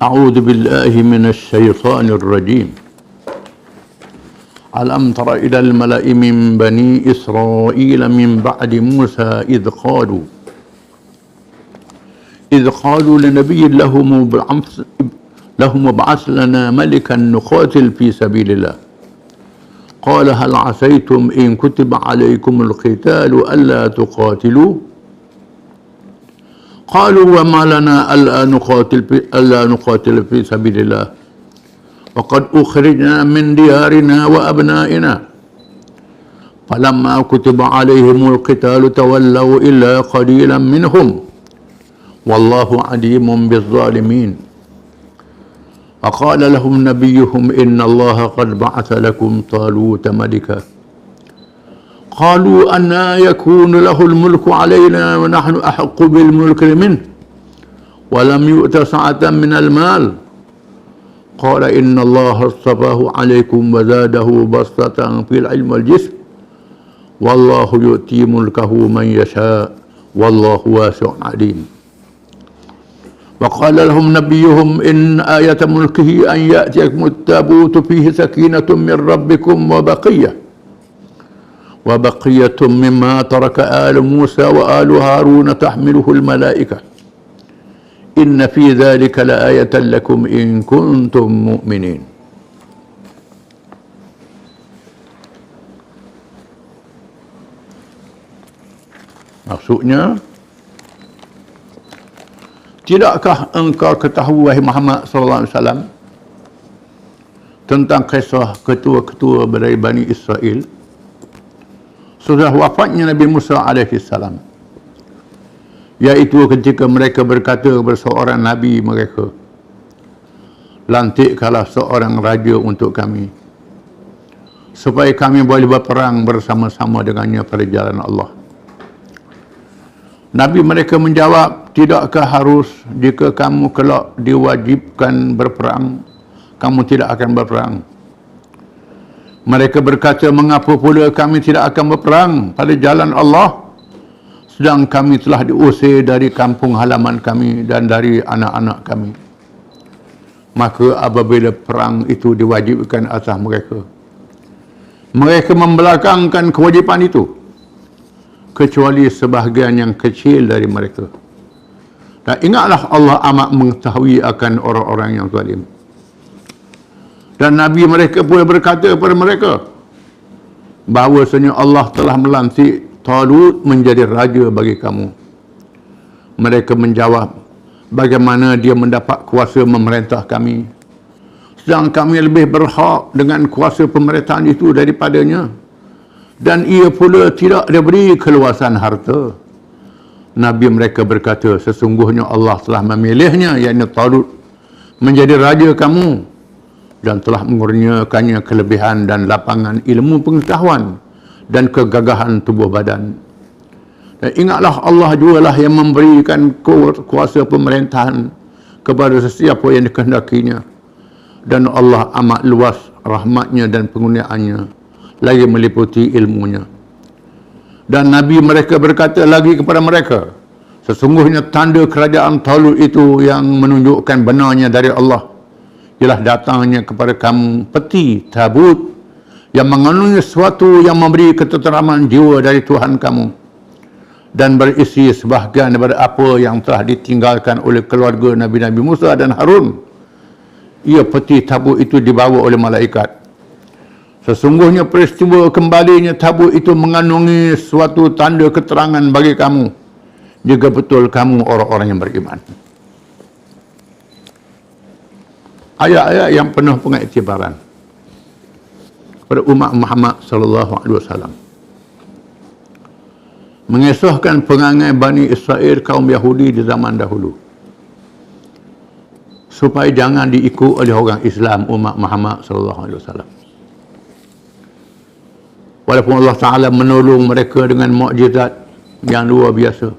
أعوذ بالله من الشيطان الرجيم. ألم تر إلى الملأ من بني إسرائيل من بعد موسى إذ قالوا لنبي لهم ابعث لنا ملكا نقاتل في سبيل الله قال هل عسيتم إن كتب عليكم القتال ألا تقاتلوا قالوا وما لنا ألا نقاتل في سبيل الله وقد أخرجنا من ديارنا وأبنائنا فلما كتب عليهم القتال تولوا إلا قليلا منهم والله عليم بالظالمين وقال لهم نبيهم إن الله قد بعث لكم طالوت ملكا قالوا أنى يكون له الملك علينا ونحن أحق بالملك منه ولم يؤت سعة من المال قال إن الله اصطفاه عليكم وزاده بسطة في العلم والجسم والله يؤتي ملكه من يشاء والله واسع عليم وقال لهم نبيهم إن آية ملكه أن يأتيكم التابوت فيه سكينة من ربكم وبقية مما ترك آل موسى وآل هارون تحمله الملائكة إن في ذلك لآية لكم إن كنتم مؤمنين. Maksudnya, tidakkah engkau ketahui wahai Muhammad sallallahu alaihi wasallam tentang kisah ketua-ketua dari Bani Israel sudah wafatnya Nabi Musa alaihi salam, iaitu ketika mereka berkata kepada seorang nabi mereka, lantikkanlah seorang raja untuk kami supaya kami boleh berperang bersama-sama dengannya pada jalan Allah. Nabi mereka menjawab, tidakkah harus jika kamu kelak diwajibkan berperang, kamu tidak akan berperang? Mereka berkata, mengapa pula kami tidak akan berperang pada jalan Allah, sedang kami telah diusir dari kampung halaman kami dan dari anak-anak kami. Maka apabila perang itu diwajibkan atas mereka, mereka membelakangkan kewajipan itu, kecuali sebahagian yang kecil dari mereka. Dan ingatlah Allah amat mengetahui akan orang-orang yang zalim. Dan Nabi mereka pun berkata kepada mereka bahawasanya Allah telah melantik Talut menjadi raja bagi kamu. Mereka menjawab, bagaimana dia mendapat kuasa memerintah kami, sedang kami lebih berhak dengan kuasa pemerintahan itu daripadanya, dan ia pula tidak diberi keluasan harta. Nabi mereka berkata, sesungguhnya Allah telah memilihnya, yakni Talut, menjadi raja kamu, dan telah mengurniakannya kelebihan dan lapangan ilmu pengetahuan dan kegagahan tubuh badan. Dan ingatlah Allah jugalah yang memberikan kuasa pemerintahan kepada sesiapa yang dikehendakinya, dan Allah amat luas rahmatnya dan pengurniaannya, lagi meliputi ilmunya. Dan Nabi mereka berkata lagi kepada mereka, sesungguhnya tanda kerajaan Talut itu yang menunjukkan benarnya dari Allah ialah datangnya kepada kamu peti tabut yang mengandungi sesuatu yang memberi ketenteraman jiwa dari Tuhan kamu, dan berisi sebahagian daripada apa yang telah ditinggalkan oleh keluarga Nabi-Nabi Musa dan Harun. Ia peti tabut itu dibawa oleh malaikat. Sesungguhnya peristiwa kembalinya tabut itu mengandungi suatu tanda keterangan bagi kamu, jika betul kamu orang-orang yang beriman. Ayat-ayat yang penuh pengiktibaran kepada umat Muhammad sallallahu alaihi wasallam, mengisahkan perangai Bani Israel kaum Yahudi di zaman dahulu, supaya jangan diikut oleh orang Islam umat Muhammad sallallahu alaihi wasallam. Walaupun Allah Ta'ala menolong mereka dengan mukjizat yang luar biasa,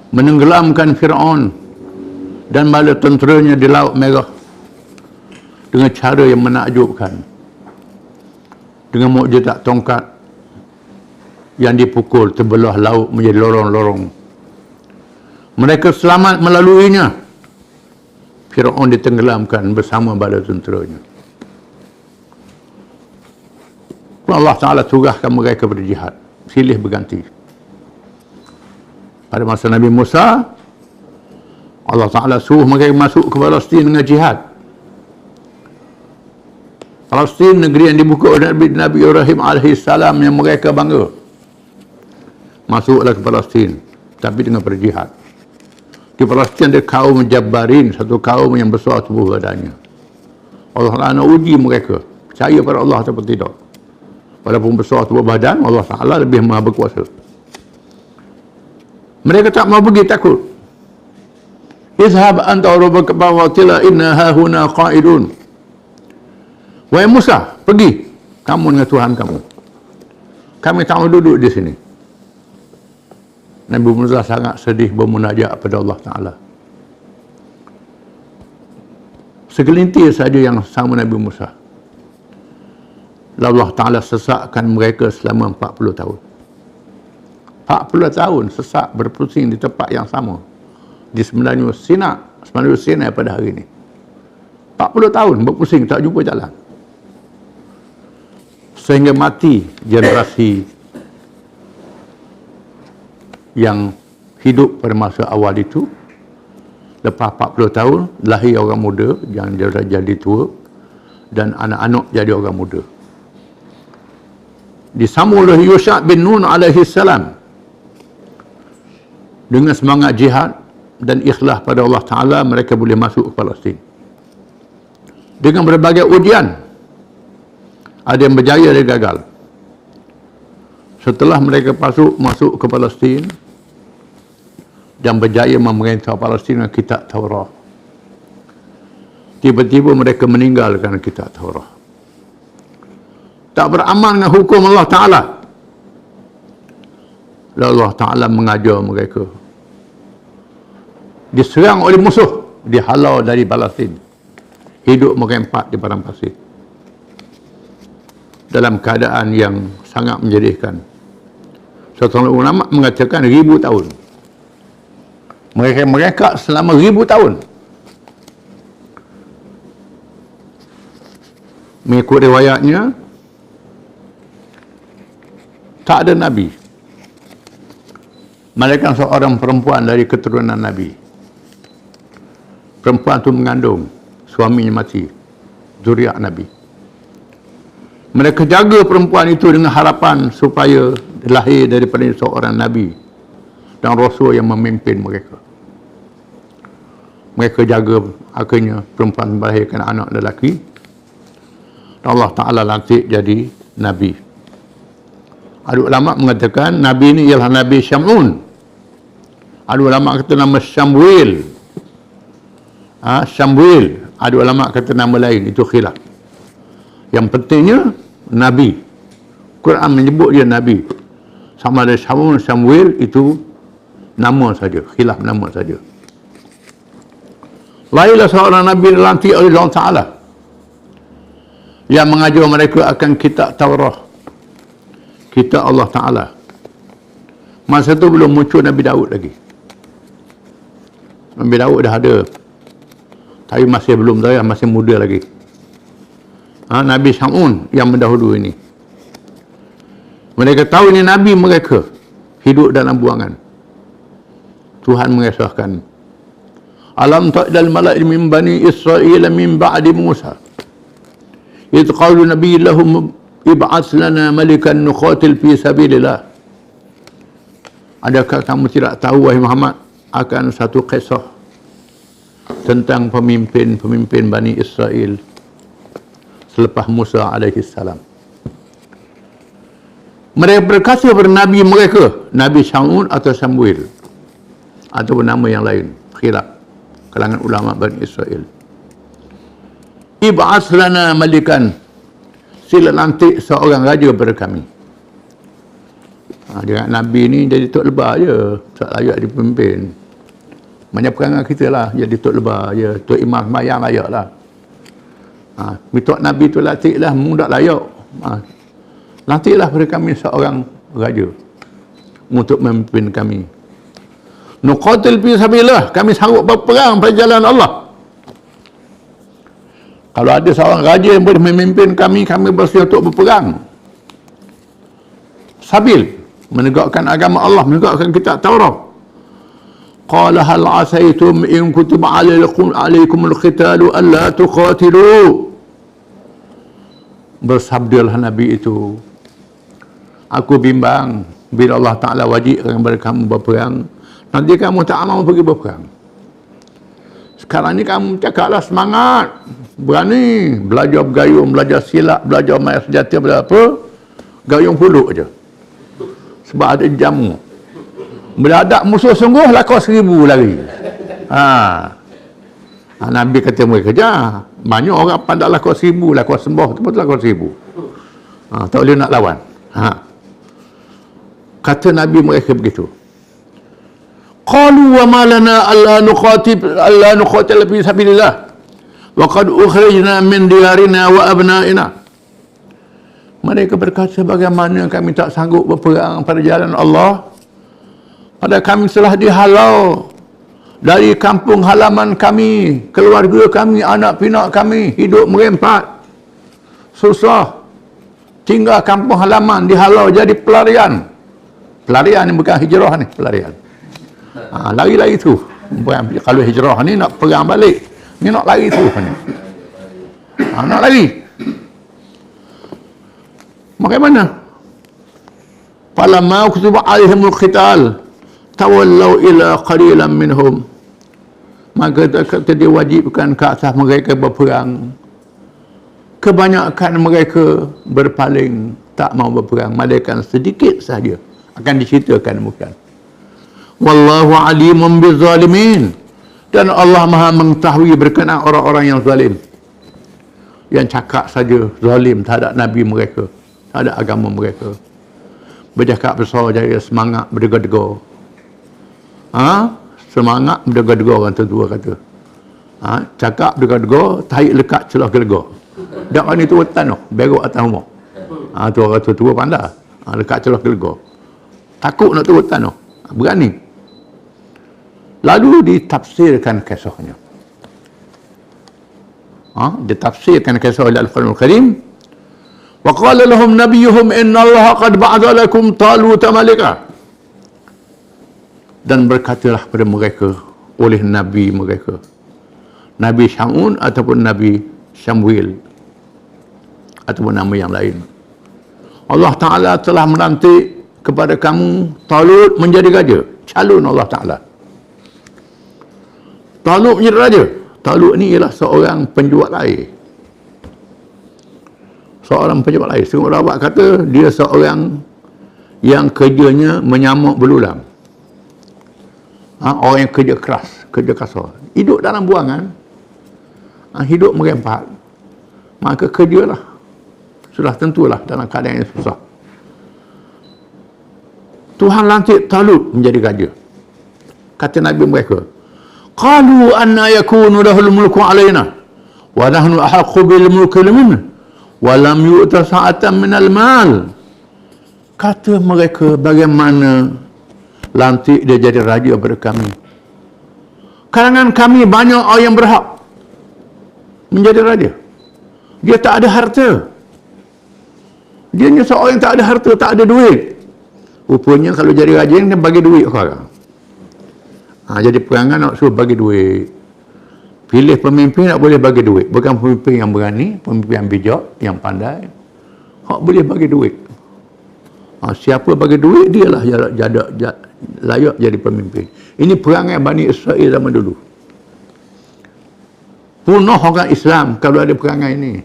menenggelamkan Fir'aun dan bala tenteranya di Laut Merah dengan cara yang menakjubkan, dengan mukjizat tongkat yang dipukul terbelah laut menjadi lorong-lorong. Mereka selamat melaluinya Firaun ditenggelamkan bersama bala tenteranya. Allah Ta'ala tugaskan mereka berjihad, silih berganti. Pada masa Nabi Musa, Allah Ta'ala suruh mereka masuk ke Palestin dengan jihad. Palestin, negeri yang dibuka oleh Nabi Ibrahim AS yang mereka bangga. Masuklah ke Palestin, tapi dengan berjihad. Di Palestin ada kaum Jabbarin, satu kaum yang besar tubuh badannya. Allah Ta'ala nak uji mereka, percaya pada Allah atau tidak. Walaupun besar tubuh badan, Allah Ta'ala lebih maha berkuasa. Mereka tak mau pergi, takut. Izhab anta rabbaka faqatila inna hahuna qa'idun. Wahai Musa, pergi kamu dengan Tuhan kamu. Kami tak mau duduk di sini. Nabi Musa sangat sedih bermunajat kepada Allah Ta'ala. Segelintir saja yang sama Nabi Musa. Allah Ta'ala sesakkan mereka selama 40 tahun. 40 tahun sesak berpusing di tempat yang sama. Di semenanjung Sinai pada hari ini. 40 tahun berpusing, tak jumpa jalan. Sehingga mati generasi yang hidup pada masa awal itu. Lepas 40 tahun, lahir orang muda yang jadi tua, dan anak-anak jadi orang muda. Disambung oleh Yusha' bin Nun alaihi salam dengan semangat jihad dan ikhlas pada Allah Ta'ala, mereka boleh masuk ke Palestin dengan berbagai ujian. Ada yang berjaya, ada yang gagal. Setelah mereka masuk ke Palestin dan berjaya memerintah Palestin dengan kitab Taurat, tiba-tiba mereka meninggalkan kitab Taurat, tak beramal dengan hukum Allah Ta'ala. Lalu Allah Ta'ala mengajar mereka. Diserang oleh musuh, dihalau dari Palestin, hidup merempat di padang pasir dalam keadaan yang sangat menyedihkan. Seorang ulama mengatakan 1000 tahun. Mereka selama 1000 tahun. Mengikut riwayatnya, tak ada Nabi melainkan seorang perempuan dari keturunan Nabi. Perempuan itu mengandung, suaminya mati, zuriat Nabi. Mereka jaga perempuan itu dengan harapan supaya lahir daripada seorang Nabi dan Rasul yang memimpin mereka. Mereka jaga, akhirnya perempuan melahirkan anak lelaki. Allah Ta'ala lantik jadi Nabi. Ada ulama mengatakan Nabi ini ialah Nabi Syamun. Ada ulama kata nama Syamwil. Syamwil. Ada ulama kata nama lain, itu khilaf. Yang pentingnya Nabi. Quran menyebut dia Nabi. Sama ada Syamun, Syamwil, itu nama saja, khilaf nama saja. Lahirlah seorang Nabi dilantik oleh Allah Ta'ala yang mengajar mereka akan kitab Taurat, kitab Allah Ta'ala. Masa itu belum muncul Nabi Daud lagi. Nabi Daud dah ada, tapi masih belum tahu, masih muda lagi. Nabi Syamun yang mendahului ini. Mereka tahu ini Nabi mereka, hidup dalam buangan. Tuhan mengesahkan, alam ta'dal mala'i min bani Israel min ba'di Musa idh qalu nabiy lahum ib'ats lana malikan nuqatil fi sabilillah. Adakah kamu tidak tahu, wahai Muhammad, akan satu kisah tentang pemimpin Bani Israel selepas Musa alaihi salam? Mereka berkata kepada Nabi mereka, Nabi Syamun atau Samuel, ataupun nama yang lain, khilaf kalangan ulama Bani Israel. Ib'ats lana malikan, sila lantik seorang raja kepada kami. Dia Nabi ni jadi tok lebah je, tak layak dipimpin. Banyak perangai kita lah, jadi tok lebah je, tok imam sembahyang layak lah. Mitok Nabi tu lantik lah, mu tak layak. Lantiklah kepada kami seorang raja untuk memimpin kami. Nuqatil fi sabilillah, kami sanggup berperang pada jalan Allah. Kalau ada seorang raja yang boleh memimpin kami, kami bersedia untuk berperang. Sabil menegakkan agama Allah, menegakkan kitab Taurat. Qala hal asaitum in kutiba alaikum al-qitalu alla tuqatilu. Bersabdalah Nabi itu, aku bimbang bila Allah Ta'ala wajibkan kepada kamu berperang, nanti kamu tak mau pergi berperang. Sekarang ni kamu cakaplah semangat, berani, belajar bergayung, belajar silat, belajar main senjata, belajar apa, gayung puluk je. Sebab ada jamu. Bila ada musuh sungguh, lakau 1000 lari. Nabi kata mereka, banyak orang pandai lakau 1000, lakau sembah, betul lakau 1000. Tak boleh nak lawan. Kata Nabi mereka begitu. Qalu wa ma lana alla nuqatil fi sabilillah wa qad ukhrijna min diyarina wa abna'ina. Mereka berkata, bagaimana kami tak sanggup berperang pada jalan Allah, pada kami telah dihalau dari kampung halaman kami, keluarga kami, anak pinak kami, hidup merempat, susah, tinggal kampung halaman, dihalau jadi pelarian. Pelarian ni bukan hijrah ni, pelarian. Lari-lari tu. Kalau hijrah ni nak perang balik, ni nak lari tu ni. Nak lari. Bagaimana? Falamma kutiba alaihimul qital tawallau ila qalilan minhum. Maka kata diwajibkan ke atas mereka berperang, kebanyakan mereka berpaling, tak mau berperang, malaikat sedikit saja. Akan diceritakan bukan. Wallahu alimun bizzalimin. Dan Allah Maha mengetahui berkenaan orang-orang yang zalim, yang cakap saja zalim terhadap Nabi mereka, terhadap agama mereka. Bercakap besar jaya, semangat berdegar-degar. Semangat berdegar-degar, orang tua kata. Cakap berdegar-degar, tahi lekat celah gelegor. Dak ni tu hutan tu, berok atas rumah. Tu orang tua pandai. Lekat celah gelegor. Takut nak turut tanah, berani. Lalu ditafsirkan kisahnya. Ditafsirkan kisah oleh Al-Quranul Karim. Wa qala lahum nabiyuhum inna Allah qad ba'atha lakum Talut malika. Dan berkatalah kepada mereka oleh Nabi mereka, Nabi Syamun ataupun Nabi Syamwil ataupun nama yang lain, Allah Ta'ala telah melantik kepada kamu Talut menjadi raja. Calon Allah Ta'ala. Talut menjadi raja. Talut ni ialah seorang penjual air. Seorang penjual air. Semua ulama kata dia seorang yang kerjanya menyamuk belulang. Orang yang kerja keras, kerja kasar. Hidup dalam buangan, hidup merempat, maka kerjalah. Sudah tentulah dalam keadaan yang susah. Tuhan lantik Talut menjadi raja. Kata Nabi mereka, qalu anna yakunu lahul mulku alaina wa nahnu ahaqqu bil mulki minhu wa lam yu'ta sa'atan minal mal. Kata mereka, bagaimana lantik dia jadi raja pada kami? Kalangan kami banyak orang yang berhak menjadi raja. Dia tak ada harta. Dia ni seorang yang tak ada harta, tak ada duit. Rupanya kalau jadi raja dia bagi duit orang. Jadi perangan nak suruh bagi duit. Pilih pemimpin nak boleh bagi duit. Bukan pemimpin yang berani, pemimpin yang bijak, yang pandai. Hak boleh bagi duit. Siapa bagi duit, dialah layak jadi pemimpin. Ini perangai Bani Israel zaman dulu. Punah orang Islam kalau ada perangai ini.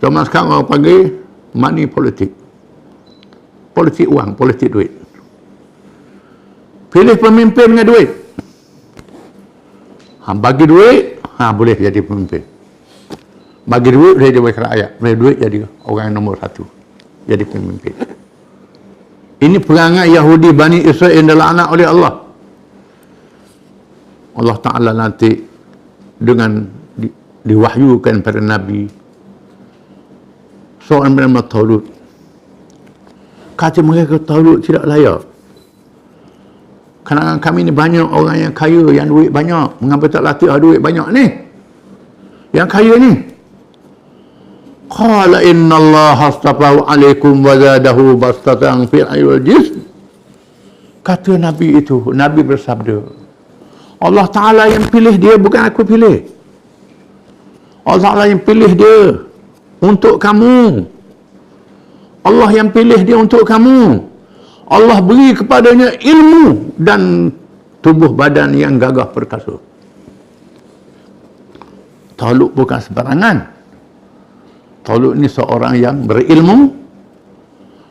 Zaman sekarang orang panggil money politik. Politik wang, politik duit. Pilih pemimpin dengan duit. Bagi duit, boleh jadi pemimpin. Bagi duit, boleh jadi wakil rakyat. Bagi duit, jadi orang yang nombor satu. Jadi pemimpin. Ini perangai Yahudi Bani Israel yang dilaknat oleh Allah. Allah Ta'ala nanti dengan diwahyukan pada Nabi seorang bernama Talut. Kata mereka, Talut tidak layak. Kalangan kami ni banyak orang yang kaya, yang duit banyak. Mengapa tak latih duit banyak ni? Yang kaya ni. Qala inna Allah astafahu alaikum wa zadahu bastatan fil ilmi wal jism. Kata Nabi itu, Nabi bersabda, Allah Ta'ala yang pilih dia, bukan aku pilih. Allah Ta'ala yang pilih dia untuk kamu. Allah yang pilih dia untuk kamu. Allah beri kepadanya ilmu dan tubuh badan yang gagah perkasa. Talut bukan sembarangan. Talut ni seorang yang berilmu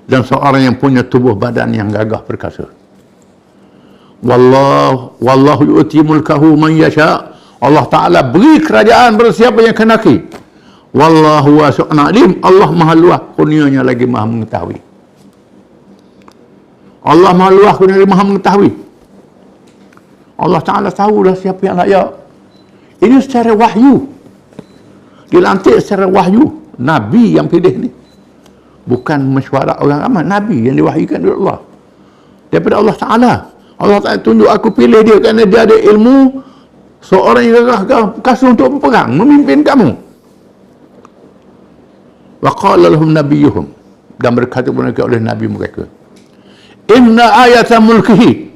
dan seorang yang punya tubuh badan yang gagah perkasa. Wallahu yu'ti mulkahu man yasha. Allah Ta'ala beri kerajaan pada siapa yang kenaki. Wallahu wasi'un alim. Allah maha luas, kurnianya lagi maha mengetahui. Allah maha luas, kurnianya lagi maha mengetahui. Allah Ta'ala tahulah siapa yang layak. Ini secara wahyu. Dilantik secara wahyu. Nabi yang pilih ni. Bukan mesyuarat orang ramai. Nabi yang diwahyukan oleh Allah. Daripada Allah Ta'ala. Allah Ta'ala tunjuk aku pilih dia kerana dia ada ilmu. Seorang yang gagah perkasa untuk berperang, memimpin kamu. Wa qala lahum nabiyuhum, dan berkata mereka oleh nabi mereka, inna ayata mulkihi,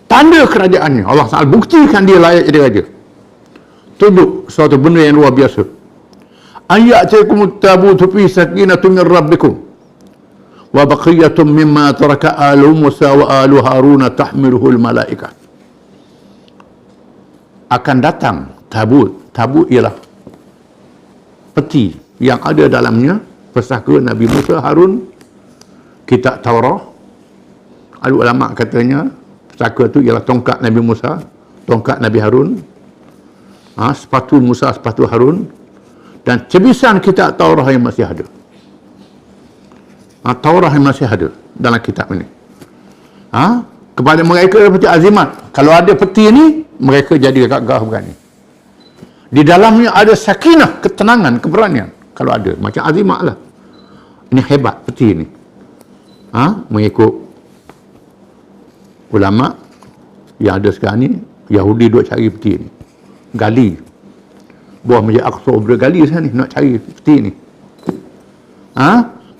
tanda kerajaannya. Allah Ta'ala buktikan dia layak jadi raja. Tunjuk suatu benda yang luar biasa. Ayyatikum tabutu fi sakinatun min rabbikum wa baqiyatun mimma taraka alu Musa wa alu Haruna tahmiluhul malaikah. Akan datang tabut. Tabut ialah peti yang ada dalamnya pesaka Nabi Musa, Harun, kitab Taurat. Ada ulama katanya pesaka itu ialah tongkat Nabi Musa, tongkat Nabi Harun, sepatu Musa, sepatu Harun, dan cebisan kitab Taurat yang masih ada. Taurat yang masih ada dalam kitab ini. Kepada mereka seperti azimat. Kalau ada peti ini, mereka jadi gagah berani. Di dalamnya ada sakinah, ketenangan, keberanian. Kalau ada, macam azimat lah. Ini hebat peti ini. Mengikut ulama yang ada sekarang ni, Yahudi duk cari peti ini. Gali. Buah Masjid Aqsa bergali sana ni, nak cari peti ini.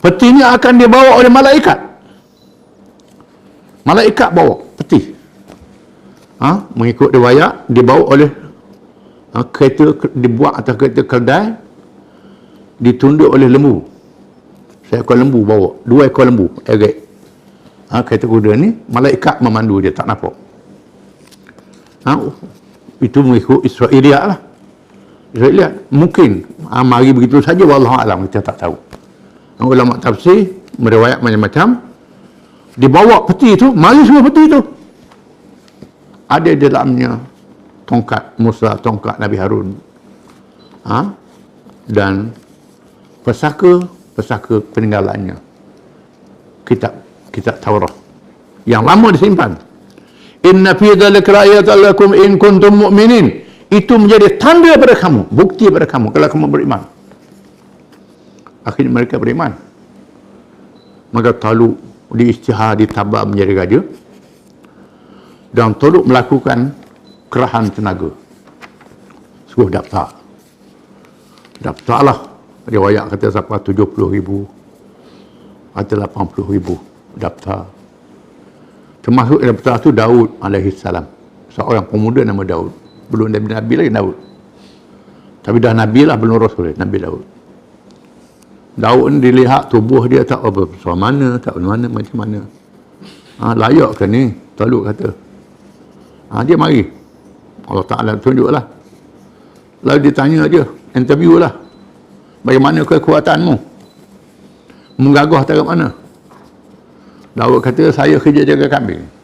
Peti ini akan dibawa oleh malaikat. Malaikat bawa peti. Mengikut riwayat, dibawa oleh kereta, dibuat atas kereta keldai, ditunduk oleh lembu. Seekor lembu bawa, 2 ekor lembu erek. Kereta kuda ni, malaikat memandu dia, tak nampak. Itu mengikut Israeliat lah. Israeliat mungkin mari begitu saja, wallahualam, kita tak tahu. Ulama tafsir meriwayat macam-macam. Dibawa peti itu, mari semua peti itu. Ada di dalamnya tongkat Musa, tongkat Nabi Harun. Dan pesaka peninggalannya. Kitab Taurat. Yang lama disimpan. Inna fi dzalika ayatan lakum in kuntum mu'minin. Itu menjadi tanda pada kamu, bukti pada kamu kalau kamu beriman. Akhirnya mereka beriman. Maka Talut diisytihar, ditabar menjadi raja, dan Talut melakukan kerahan tenaga. Suruh daftarlah. Riwayat kata sampai 70,000 atau 80,000 daftar. Termasuk daftar tu Daud alaihissalam, seorang pemuda nama Daud. Belum Nabi lagi Daud, tapi dah Nabi lah, belum Rasul, Nabi Daud. Daud ni dilihat tubuh dia tak apa besar mana, tak mana, macam mana. Layak ke ni? Talut kata. Dia mari. Allah Ta'ala tunjuklah. Lalu ditanya dia, interview lah. Bagaimana kekuatanmu? Menggagah taruh mana? Daud kata, saya kerja jaga kambing.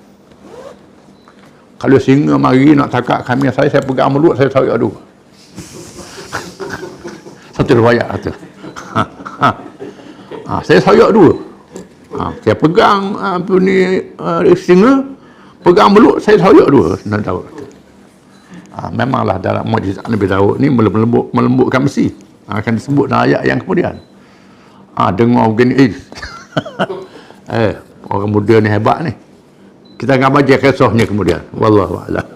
Kalau singa mari nak takak kambing saya pegang mulut, saya tarik adu. Satu riwayat kata. Saya sayap 2. Saya pegang singa, pegang mulut, saya sayap 2. Nabi Daud kata. Memanglah dalam mukjizat Nabi Daud ni melembutkan besi. Akan disebut dalam ayat yang kemudian. Dengar begini, orang muda ni hebat ni. Kita akan baca kisahnya kemudian. Wallahu a'lam.